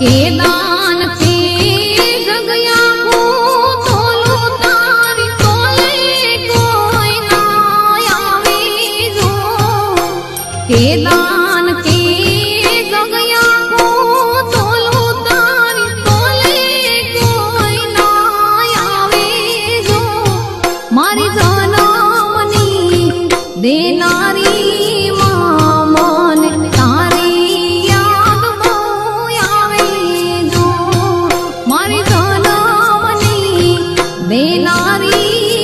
કે દાન કે જગ્યા કો તોલું તારી તોલે કોઈ ના આવે જો કે દાન કે જગ્યા કો તોલું તારી તોલે કોઈ ના આવે જો મારી જનમની દેનારી માં મન તારી યાદ બહુ આવે જો મારી જનમની દેનારી